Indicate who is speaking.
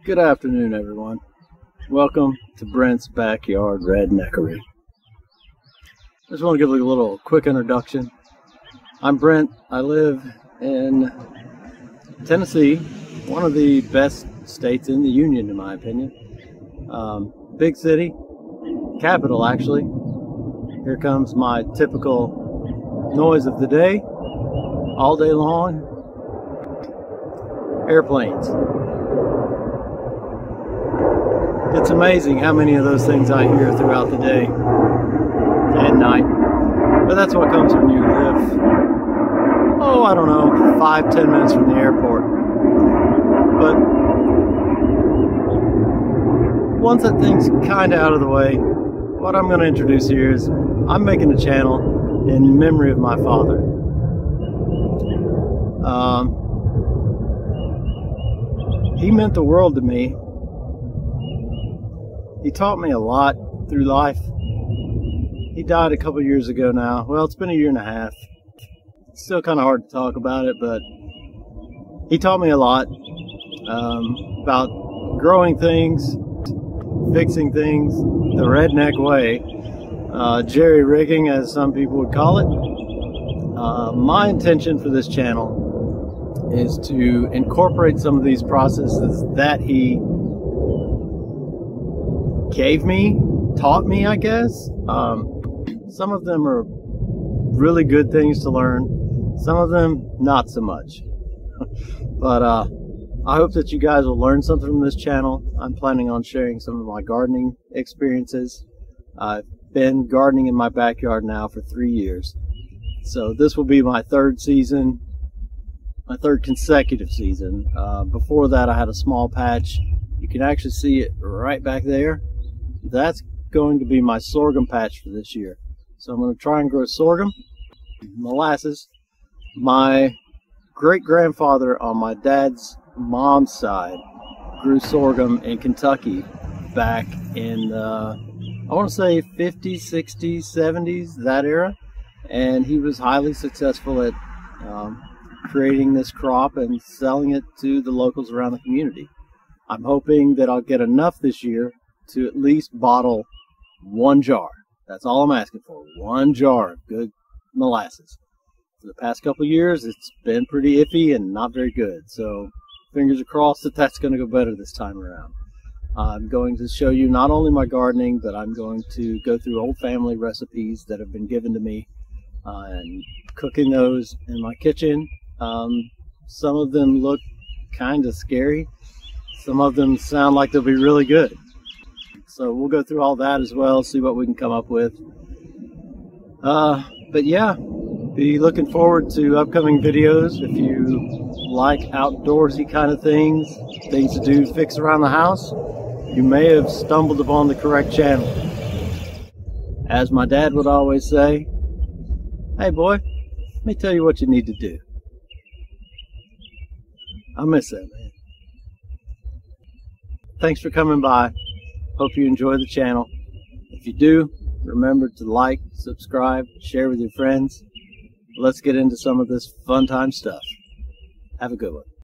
Speaker 1: Good afternoon, everyone. Welcome to Brent's Backyard Redneckery. I just want to give a little quick introduction. I'm Brent. I live in Tennessee, one of the best states in the Union, in my opinion. Big city, capital actually. Here comes my typical noise of the day, all day long. Airplanes. It's amazing how many of those things I hear throughout the day and night. But that's what comes when you live, I don't know, 5-10 minutes from the airport. But once that thing's kind of out of the way, what I'm going to introduce here is I'm making a channel in memory of my father. He meant the world to me. He taught me a lot through life. He died a couple years ago now. Well, it's been a year and a half. It's still kind of hard to talk about it, but he taught me a lot about growing things, fixing things the redneck way, jerry rigging as some people would call it. My intention for this channel is to incorporate some of these processes that he gave me, taught me, I guess. Some of them are really good things to learn, some of them not so much. But I hope that you guys will learn something from this channel. I'm planning on sharing some of my gardening experiences. I've been gardening in my backyard now for 3 years, so this will be my third season, my third consecutive season. Before that, I had a small patch. You can actually see it right back there. That's going to be my sorghum patch for this year. So I'm going to try and grow sorghum, molasses. My great-grandfather on my dad's mom's side grew sorghum in Kentucky back in I want to say 50s, 60s, 70s, that era. And he was highly successful at creating this crop and selling it to the locals around the community. I'm hoping that I'll get enough this year to at least bottle 1 jar. That's all I'm asking for. 1 jar of good molasses. For the past couple of years, it's been pretty iffy and not very good. So fingers are crossed that that's going to go better this time around. I'm going to show you not only my gardening, but I'm going to go through old family recipes that have been given to me and cooking those in my kitchen. Some of them look kind of scary. Some of them sound like they'll be really good. So we'll go through all that as well, see what we can come up with. But yeah, be looking forward to upcoming videos. If you like outdoorsy kind of things to do, fix around the house, you may have stumbled upon the correct channel. As my dad would always say, hey boy, let me tell you what you need to do. I miss that, man. Thanks for coming by. Hope you enjoy the channel. If you do, remember to like, subscribe, share with your friends. Let's get into some of this fun time stuff. Have a good one.